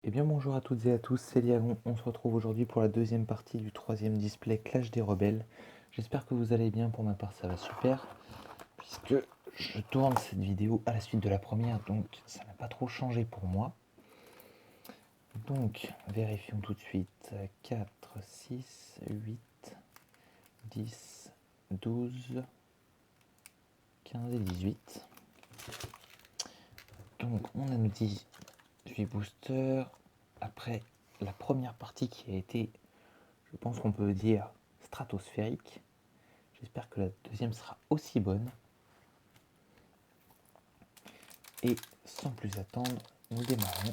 Eh bien bonjour à toutes et à tous, c'est Liagon. On se retrouve aujourd'hui pour la deuxième partie du troisième display Clash des Rebelles. J'espère que vous allez bien, pour ma part ça va super, puisque je tourne cette vidéo à la suite de la première, donc ça n'a pas trop changé pour moi. Donc vérifions tout de suite, 4, 6, 8, 10, 12, 15 et 18. Donc on a nos 18 boosters, après la première partie qui a été, je pense qu'on peut dire, stratosphérique. J'espère que la deuxième sera aussi bonne. Et sans plus attendre, nous démarrons.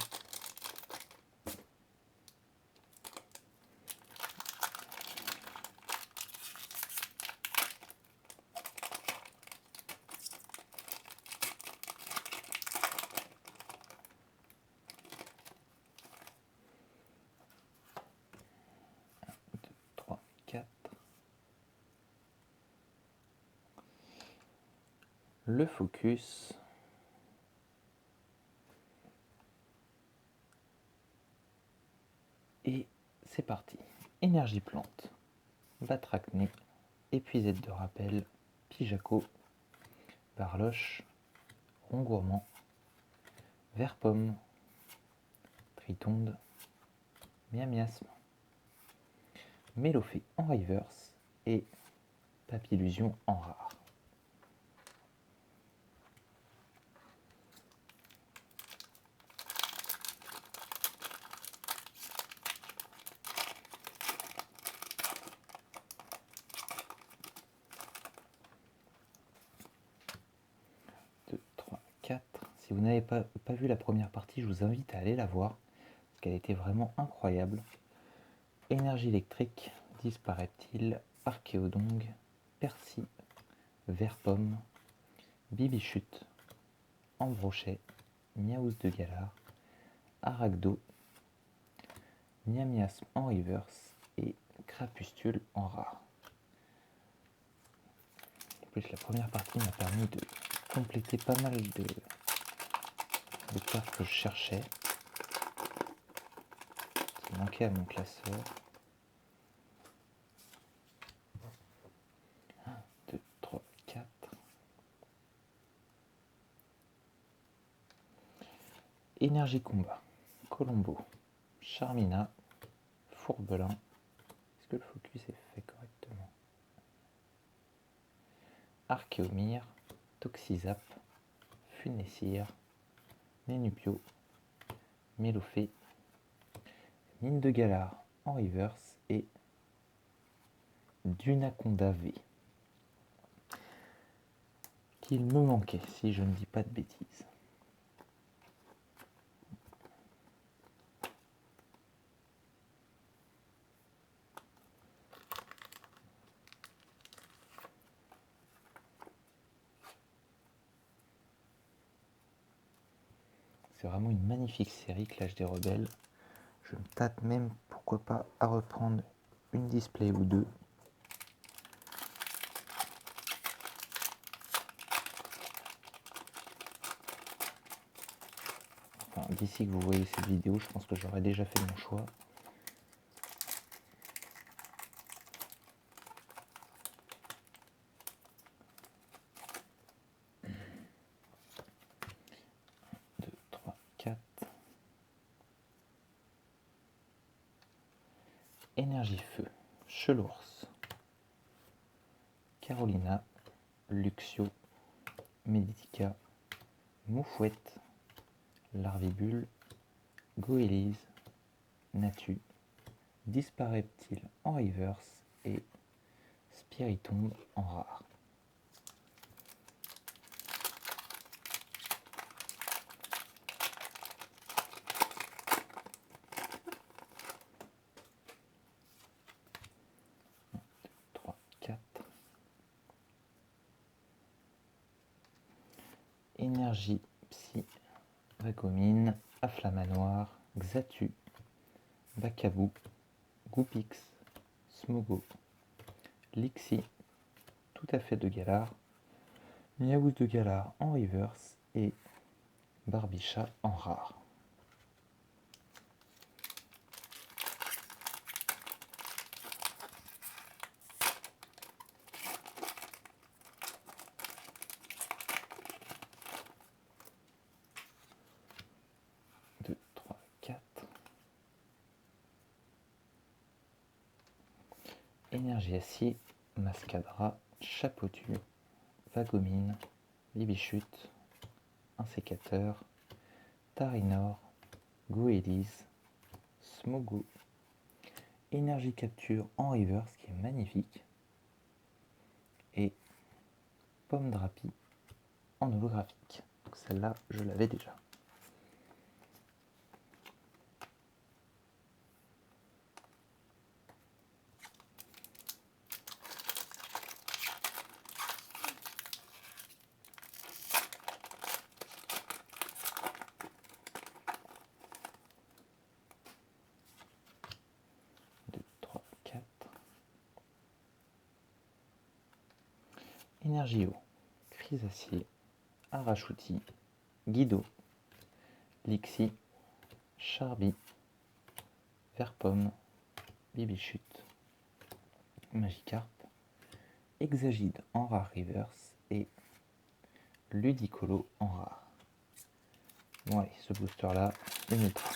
Deux, 3, 4. Le focus. Et c'est parti. Énergie plante, Batracné, Épuisette de rappel, Pijaco, Barloche, Rond gourmand, Vert pomme, Tritonde, Miamiasme, Mélophée en reverse et Papillusion en rare. Deux, 3, 4. Si vous n'avez pas vu la première partie, je vous invite à aller la voir, parce qu'elle était vraiment incroyable. Énergie électrique, Disparaît-il, Archéodongue, Percy, Vert pomme, Bibichute, Ambrochet, Miaousse de Galar, Aragdo, Miamiasme en reverse et Crapustule en rare. En plus, la première partie m'a permis de compléter pas mal de cartes que je cherchais, qui manquaient à mon classeur. 1, 2, 3, 4. Énergie combat, Colombo, Charmina, Fourbelin. Est-ce que le focus est fait correctement? Archéomire, Toxizap, Funessir, Nénupio, Mélophée, Mine de Galar en reverse et Dunaconda V. Qu'il me manquait, si je ne dis pas de bêtises. C'est vraiment une magnifique série, Clash des Rebelles. Je me tâte même, pourquoi pas, à reprendre une display ou deux. Enfin, d'ici que vous voyez cette vidéo, je pense que j'aurais déjà fait mon choix. Deux, 3, 4. Énergie feu, Chelours, Carolina, Luxio, Meditica, Moufouette, Larvibule, Goélise, Natu, Disparaît-il en reverse et Spiritombe en rare. Énergie Psy, Régomine, Afflamanoir, Xatu, Bacabou, Goupix, Smogo, Lixi, Tout à fait de Galar, Miaousse de Galar en reverse et Barbicha en rare. Énergie acier, Mascadra, Chapotu, Vagomine, Bibichute, Insécateur, Tarinor, Goélis, Smogo, Énergie capture en reverse qui est magnifique, et Pomme Drapi en holographique. Celle-là, je l'avais déjà. Énergie eau, Chrysacier, Arachouti, Guido, Lixi, Charby, Verpomme, Bibichute, Magikarp, Exagide en rare reverse et Ludicolo en rare. Bon allez, ce booster là, une ultra.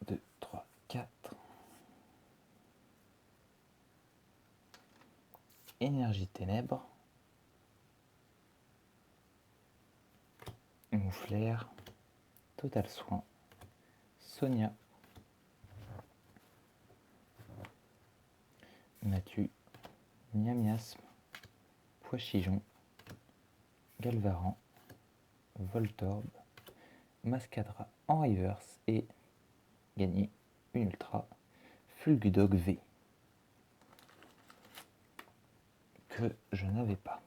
Deux, trois, quatre. Énergie ténèbres. Mouflaire. Total soin. Sonia. Natu. Miamiasme. Poichijon. Galvaran. Voltorb. Mascadra en reverse et gagner une ultra Fulgudog V que je n'avais pas.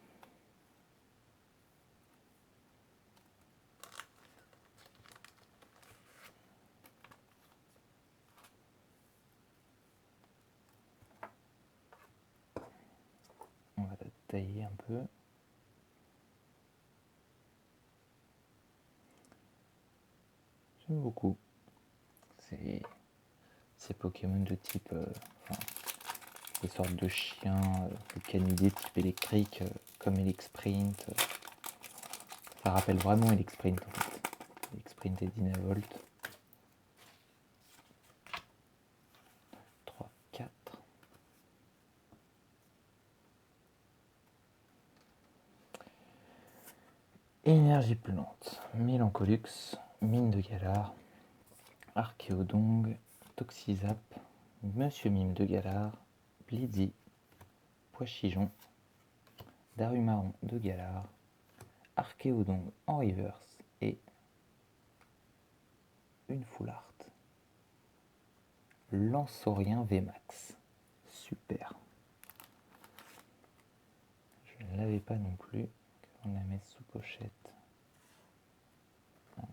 On va la tailler un peu. J'aime beaucoup ces Pokémon de type, des sortes de chiens, de canidés type électrique, comme Elixprint. Ça rappelle vraiment Elixprint en fait. Elixprint et Dynavolt. 3, 4. Énergie plante, Mélancolux, Mine de Galar, Archéodong, Toxizap, Monsieur Mime de Galar, Blizzy, Poichijon, Darumaron de Galar, Archéodong en reverse et une full art. Lansaurien VMAX. Super. Je ne l'avais pas non plus. On la met sous pochette. Alors,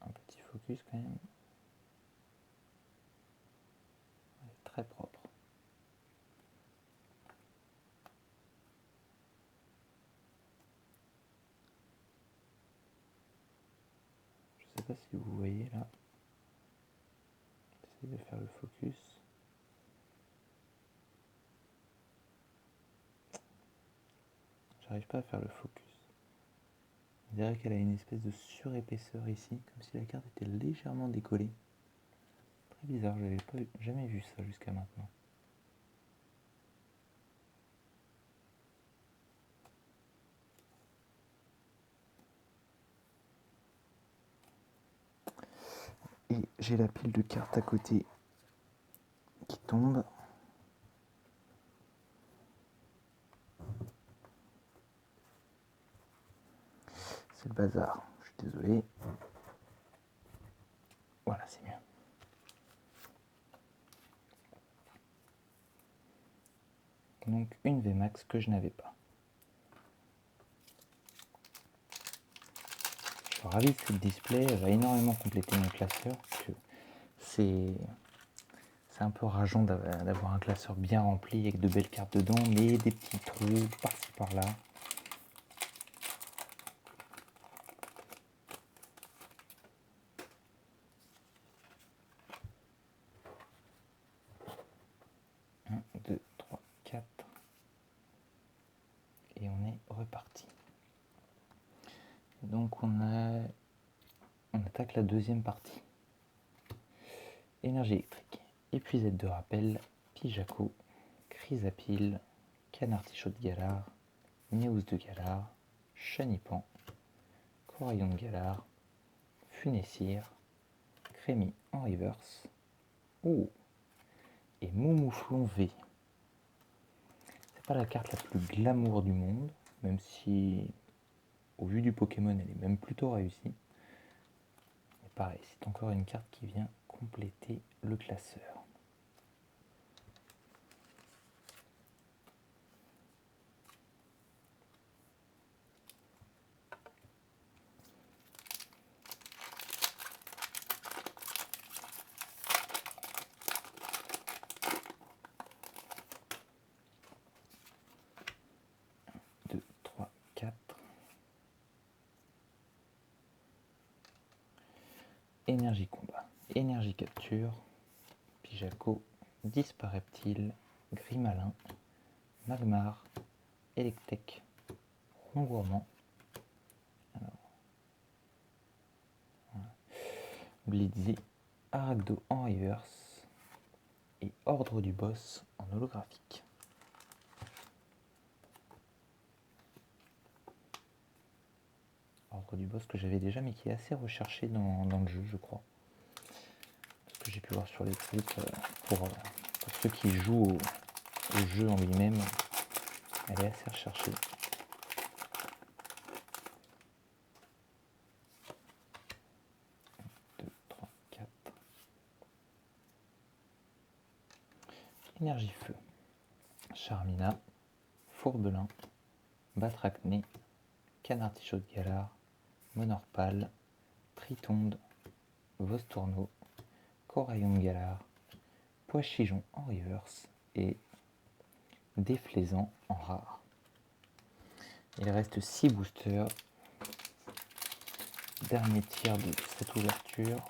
un petit focus quand même. Elle est très propre. Je ne sais pas si vous voyez là. J'essaie de faire le focus. J'arrive pas à faire le focus. On dirait qu'elle a une espèce de surépaisseur ici, comme si la carte était légèrement décollée. Très bizarre, je n'avais jamais vu ça jusqu'à maintenant. Et j'ai la pile de cartes à côté qui tombe. C'est le bazar, je suis désolé. Voilà, c'est mieux. Donc une VMAX que je n'avais pas. Je suis ravi de cette display, elle va énormément compléter mon classeur. Parce que c'est un peu rageant d'avoir un classeur bien rempli avec de belles cartes dedans, mais des petits trous par-ci par-là. Un, deux, donc on attaque la deuxième partie. Énergie électrique, épuisette de rappel, Pijaco, Chrysapile, Canartichaut de Galar, Néous de Galar, Chenipan, Coraillon de Galar, Funessire, Crémy en reverse, et Moumouflon V. C'est pas la carte la plus glamour du monde, même si au vu du Pokémon elle est même plutôt réussie. Mais pareil, c'est encore une carte qui vient compléter le classeur. Énergie combat, énergie capture, Pijaco, Dispareptile, Grimalin, Magmar, Electek, Rongourmand, Blitzy, Aragdo en reverse et Ordre du Boss en holographique. Ordre du Boss que j'avais déjà mais qui est assez recherché dans le jeu, je crois. Parce que j'ai pu voir sur les trucs, pour ceux qui jouent au jeu en lui-même, elle est assez recherchée. Énergie feu, Charmina, Fourbelin, Batracné, Canartichaut de Galar, Monorpal, Tritonde, Vostourneau, Coraillon de Galar, Poichigeon en reverse et Déflaisant en rare. Il reste 6 boosters. Dernier tir de cette ouverture.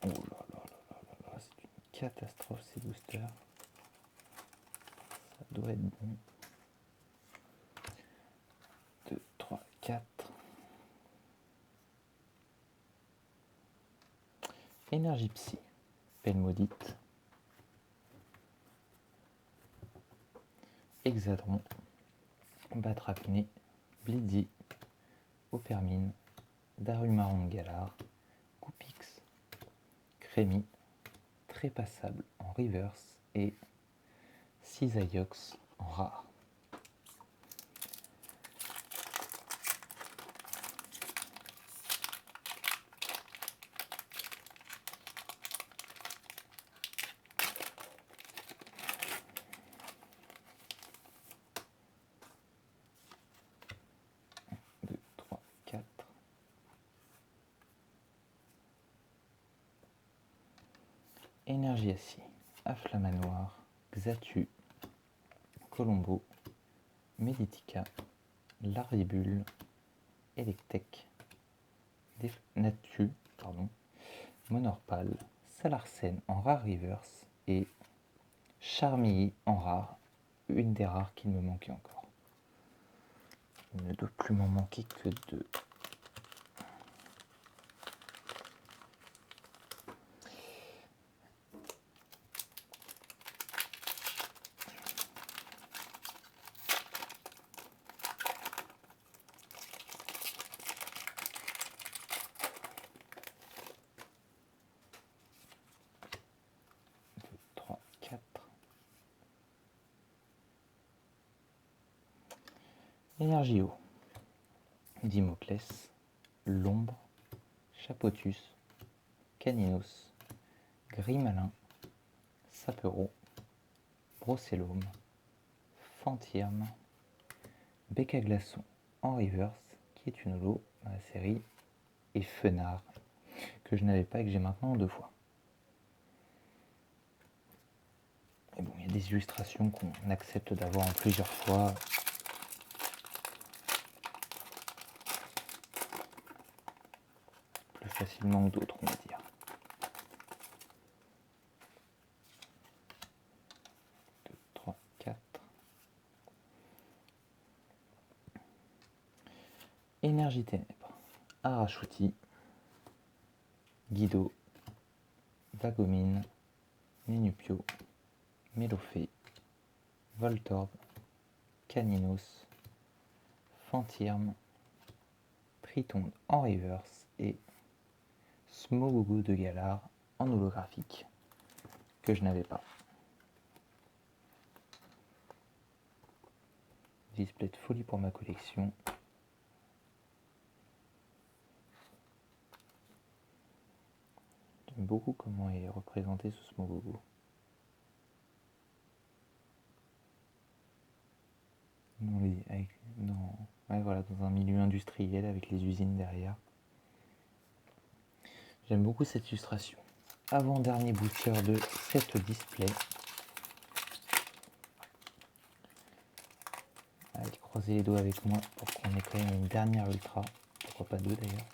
Oh là là là là là, c'est une catastrophe ces boosters. Ça doit être bon. 2, 3, 4. Énergie psy, Pelle maudite, Hexadron, Batracné, Blitzy, Opermine, Darumaron de Galar, Coupix, Crémy, Trépassable en reverse et Cisaiox en rare. Énergie acier, Afflamanoir, Xatu, Colombo, Meditica, Larvibule, Electek, Natu, Monorpal, Salarsen en rare reverse et Charmilly en rare, une des rares qui me manquait encore. Il ne doit plus m'en manquer que 2. Énergie eau, Dimoclès, L'ombre, Chapotus, Caninos, Grimalin, Sapero, Brocellum, Fantirme, Becca-Glaçon en reverse, qui est une holo dans la série, et Fenard, que je n'avais pas et que j'ai maintenant 2 fois. Et bon, il y a des illustrations qu'on accepte d'avoir en plusieurs fois. Plus facilement que d'autres, on va dire. Énergie Ténèbres, Arachuti, Guido, Vagomine, Nenupio, Mélofée, Voltorb, Caninos, Fantirme, Tritonde en reverse et Smogogo de Galar en holographique que je n'avais pas. Display de folie pour ma collection. J'aime beaucoup comment est représenté ce Smogogo. Voilà, dans un milieu industriel avec les usines derrière. J'aime beaucoup cette illustration. Avant-dernier booster de cette display. Allez, croisez les doigts avec moi pour qu'on ait quand même une dernière ultra. Pourquoi pas deux d'ailleurs.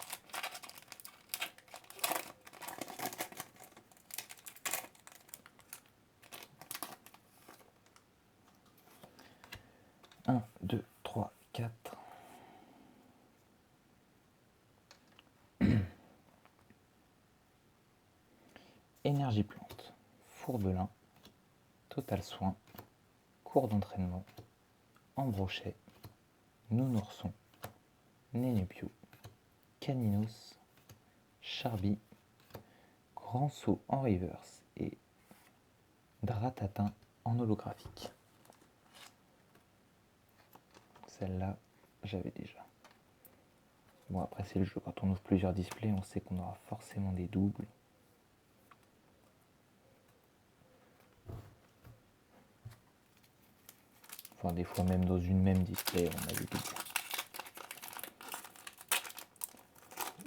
Un, deux, trois, quatre. Énergie plante, Fourbelin, Total soin, cours d'entraînement, Embrochet, Nounourson, Nenupio, Caninos, Charby, Grand saut en reverse et Dratatin en holographique. Celle-là, j'avais déjà. Bon, après c'est le jeu, quand on ouvre plusieurs displays, on sait qu'on aura forcément des doubles. Enfin, des fois même dans une même display, on a des doubles.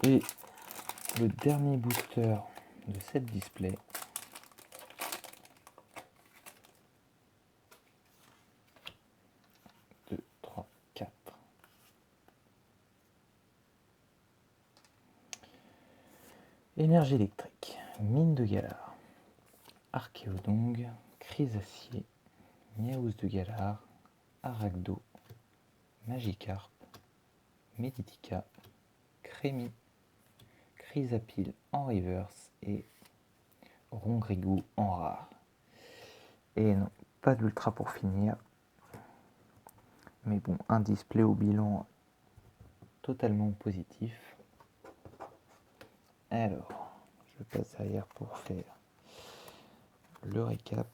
Et le dernier booster de cette display, deux, trois, quatre. Énergie électrique, Mine de Galar, Archéodong, Chrysacier, Miaouz de Galar, Aragdo, Magikarp, Meditica, Crémi, Chrysapile en reverse et Rongrigou en rare. Et non, pas d'ultra pour finir. Mais bon, un display au bilan totalement positif. Alors, je passe derrière pour faire le récap.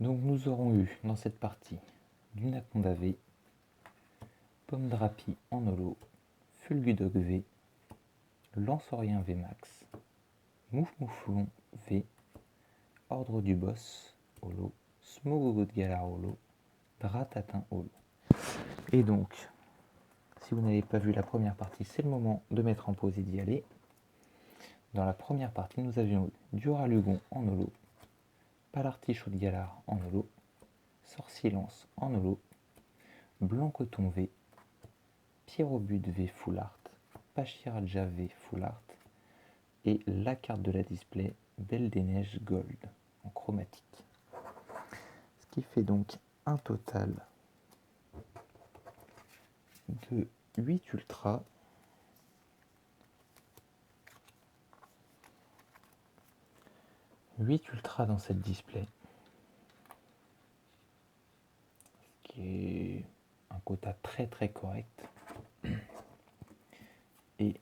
Donc nous aurons eu dans cette partie Lunaconda V, Pomme Drapi en holo, Fulgudog V, Lanceorien V Max, Moufmouflon V, Ordre du Boss holo, Smogogo de Galar holo, Dratatin holo. Et donc, si vous n'avez pas vu la première partie, c'est le moment de mettre en pause et d'y aller. Dans la première partie, nous avions Duralugon en holo, Palartichaut de Galar en holo, Sorcilence en holo, Blancoton V, Pierrobut V Full Art, Pachiraja V Full Art et la carte de la display Belle des Neiges Gold en chromatique. Ce qui fait donc un total de 8 ultras. Dans cette display. Ce qui est un quota très très correct. Et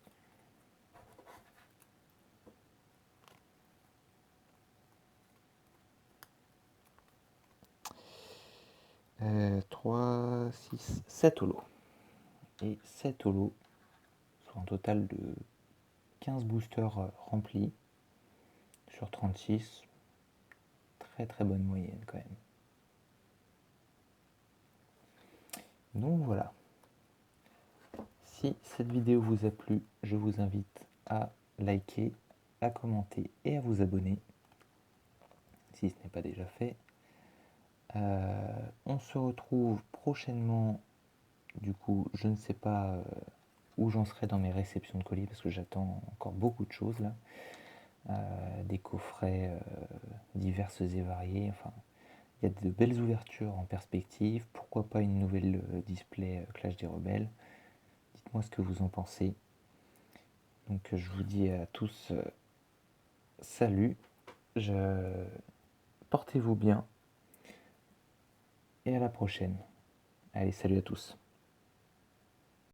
euh, 3, 6, 7 holos. Et 7 holos, soit un total de 15 boosters remplis sur 36. Très très bonne moyenne quand même. Donc voilà. Si cette vidéo vous a plu, je vous invite à liker, à commenter et à vous abonner si ce n'est pas déjà fait. On se retrouve prochainement Du coup, je ne sais pas où j'en serai dans mes réceptions de colis parce que j'attends encore beaucoup de choses là. Des coffrets diverses et variés. Enfin, il y a de belles ouvertures en perspective. Pourquoi pas une nouvelle display Clash des Rebelles. Dites-moi ce que vous en pensez. Donc je vous dis à tous salut. Portez-vous bien et à la prochaine. Allez, salut à tous.